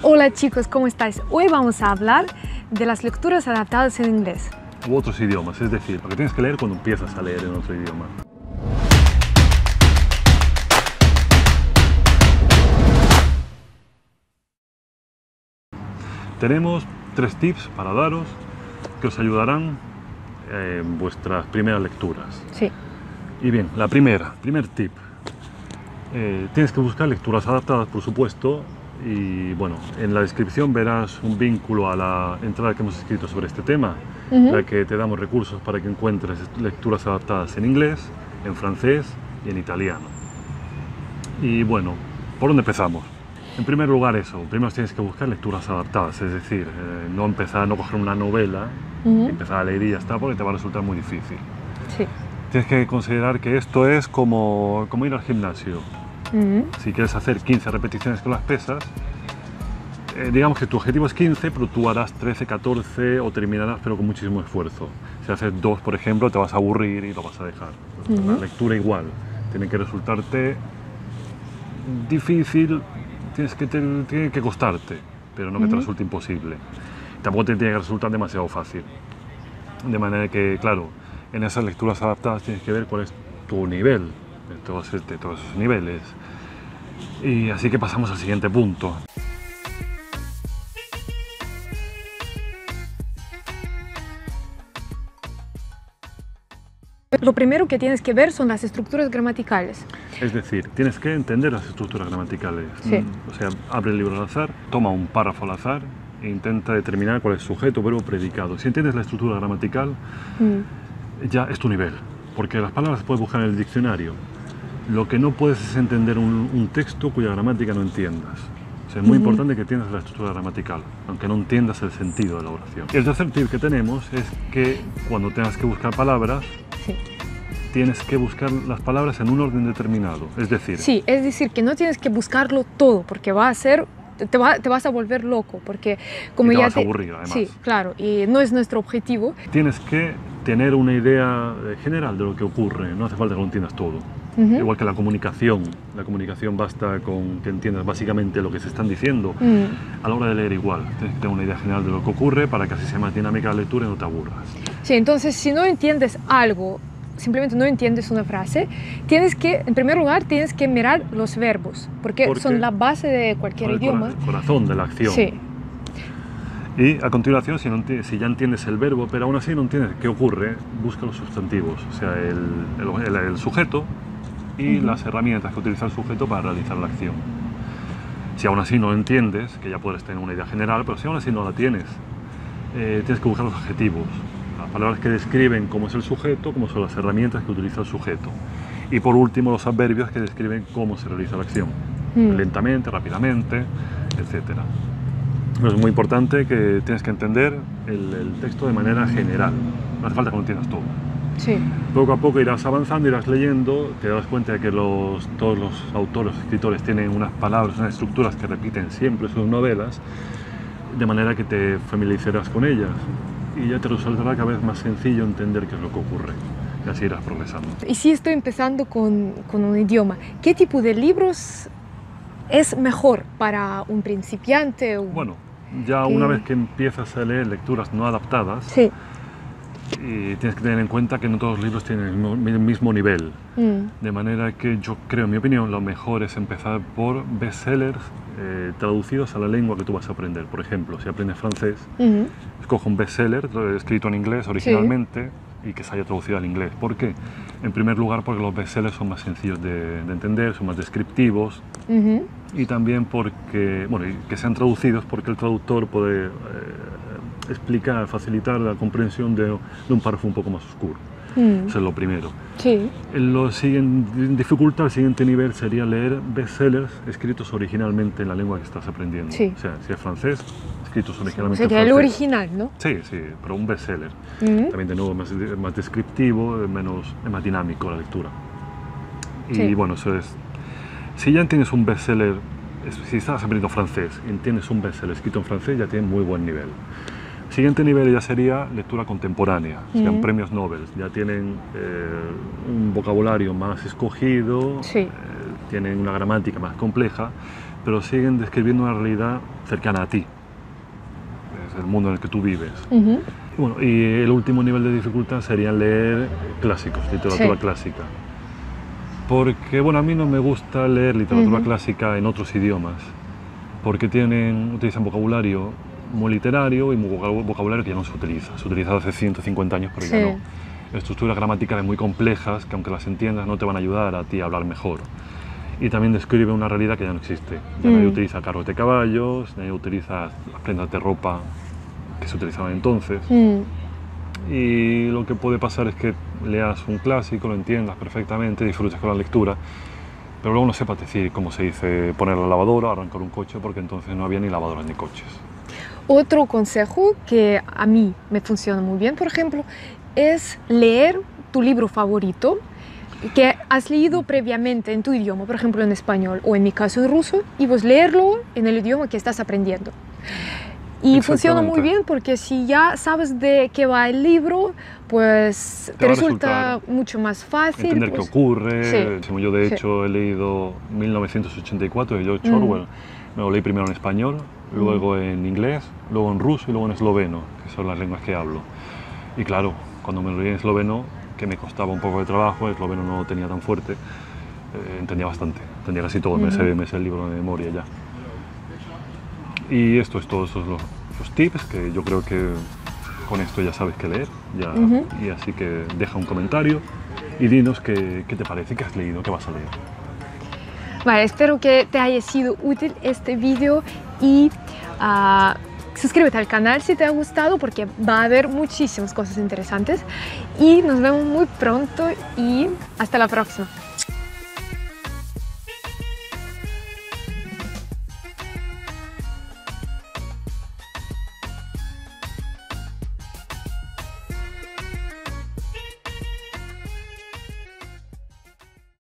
Hola chicos, ¿cómo estáis? Hoy vamos a hablar de las lecturas adaptadas en inglés. U otros idiomas, es decir, lo que tienes que leer cuando empiezas a leer en otro idioma. Tenemos 3 tips para daros que os ayudarán en vuestras primeras lecturas. Sí. Y bien, primer tip. Tienes que buscar lecturas adaptadas, por supuesto, y bueno, en la descripción verás un vínculo a la entrada que hemos escrito sobre este tema, en la que te damos recursos para que encuentres lecturas adaptadas en inglés, en francés y en italiano. Y bueno, ¿por dónde empezamos? En primer lugar primero tienes que buscar lecturas adaptadas, es decir, no coger una novela y empezar a leer y ya está, porque te va a resultar muy difícil. Sí. Tienes que considerar que esto es como ir al gimnasio. Si quieres hacer 15 repeticiones con las pesas, digamos que tu objetivo es 15, pero tú harás 13, 14 o terminarás, pero con muchísimo esfuerzo. Si haces 2, por ejemplo, te vas a aburrir y lo vas a dejar. La lectura igual, tiene que resultarte difícil, tiene que costarte, pero no que te resulte imposible. Tampoco te tiene que resultar demasiado fácil. De manera que, claro, en esas lecturas adaptadas tienes que ver cuál es tu nivel, de todos esos niveles. Y así que pasamos al siguiente punto. Lo primero que tienes que ver son las estructuras gramaticales. Es decir, tienes que entender las estructuras gramaticales. Sí. O sea, abre el libro al azar, toma un párrafo al azar e intenta determinar cuál es sujeto, verbo, predicado. Si entiendes la estructura gramatical, ya es tu nivel, porque las palabras se puedes buscar en el diccionario. Lo que no puedes es entender un texto cuya gramática no entiendas. O sea, es muy importante que entiendas la estructura gramatical, aunque no entiendas el sentido de la oración. Y el tercer tip que tenemos es que cuando tengas que buscar palabras, tienes que buscar las palabras en un orden determinado. Es decir, que no tienes que buscarlo todo, porque te vas a volver loco, porque como y te ya vas a aburrir, además. Sí, claro, y no es nuestro objetivo. Tienes que tener una idea general de lo que ocurre, no hace falta que lo entiendas todo. Igual que la comunicación basta con que entiendas básicamente lo que se están diciendo. A la hora de leer igual, tienes que tener una idea general de lo que ocurre para que así sea más dinámica la lectura y no te aburras. Sí, entonces si no entiendes algo, simplemente no entiendes una frase, en primer lugar, tienes que mirar los verbos, porque son la base de cualquier idioma. El corazón de la acción. Sí. Y a continuación, si ya entiendes el verbo, pero aún así no entiendes qué ocurre, busca los sustantivos, o sea, el sujeto y las herramientas que utiliza el sujeto para realizar la acción. Si aún así no lo entiendes, que ya puedes tener una idea general, pero si aún así no la tienes, tienes que buscar los adjetivos, las palabras que describen cómo es el sujeto, cómo son las herramientas que utiliza el sujeto. Y por último, los adverbios que describen cómo se realiza la acción, lentamente, rápidamente, etc. Es muy importante que tienes que entender el texto de manera general, no hace falta que lo entiendas todo. Sí. Poco a poco irás avanzando, irás leyendo, te das cuenta de que todos los autores, escritores tienen unas palabras, unas estructuras que repiten siempre sus novelas, de manera que te familiarizarás con ellas y ya te resultará cada vez más sencillo entender qué es lo que ocurre. Y así irás progresando. Y si estoy empezando con un idioma, ¿qué tipo de libros es mejor para un principiante? Bueno, ya una vez que empiezas a leer lecturas no adaptadas, y tienes que tener en cuenta que no todos los libros tienen el mismo nivel. De manera que yo creo, en mi opinión, lo mejor es empezar por bestsellers traducidos a la lengua que tú vas a aprender. Por ejemplo, si aprendes francés, escoge un bestseller escrito en inglés originalmente y que se haya traducido al inglés. ¿Por qué? En primer lugar, porque los bestsellers son más sencillos de entender, son más descriptivos, y también porque, y que sean traducidos porque el traductor puede explicar, facilitar la comprensión de un párrafo un poco más oscuro. Eso es lo primero. Dificultad, el siguiente nivel sería leer bestsellers escritos originalmente en la lengua que estás aprendiendo. O sea, si es francés, escritos originalmente en francés. Sería el original, ¿no? Sí, pero un bestseller. También de nuevo más descriptivo, más dinámico la lectura. Y bueno, eso es. Si ya entiendes un bestseller, si estás aprendiendo francés y entiendes un bestseller escrito en francés, ya tienes muy buen nivel. Siguiente nivel ya sería lectura contemporánea, sean premios Nobel, ya tienen un vocabulario más escogido, tienen una gramática más compleja, pero siguen describiendo una realidad cercana a ti. Es el mundo en el que tú vives. Y, bueno, y el último nivel de dificultad sería leer clásicos, literatura clásica. Porque, bueno, a mí no me gusta leer literatura clásica en otros idiomas, porque utilizan vocabulario muy literario y vocabulario que ya no se utiliza. Se utiliza hace 150 años, pero ya no. Estructuras gramaticales muy complejas que, aunque las entiendas, no te van a ayudar a ti a hablar mejor. Y también describe una realidad que ya no existe. Ya nadie utiliza carros de caballos, nadie utiliza las prendas de ropa que se utilizaban entonces. Y lo que puede pasar es que leas un clásico, lo entiendas perfectamente, disfrutes con la lectura, pero luego no sepas decir cómo se dice poner la lavadora, arrancar un coche, porque entonces no había ni lavadoras ni coches. Otro consejo que a mí me funciona muy bien, por ejemplo, es leer tu libro favorito que has leído previamente en tu idioma, por ejemplo en español o en mi caso en ruso, y vos leerlo en el idioma que estás aprendiendo. Y funciona muy bien porque si ya sabes de qué va el libro, pues te resulta mucho más fácil. Entender qué ocurre. Yo de hecho he leído 1984 de George Orwell. Me lo leí primero en español, luego en inglés, luego en ruso y luego en esloveno, que son las lenguas que hablo. Y claro, cuando me lo leí en esloveno, que me costaba un poco de trabajo, el esloveno no lo tenía tan fuerte, entendía bastante, entendía casi todo, me sé el libro de memoria ya. Y esto es todos los tips que yo creo que con esto ya sabes qué leer. Y así que deja un comentario y dinos qué te parece, qué has leído, qué vas a leer. Vale, espero que te haya sido útil este vídeo y suscríbete al canal si te ha gustado porque va a haber muchísimas cosas interesantes. Y nos vemos muy pronto y hasta la próxima.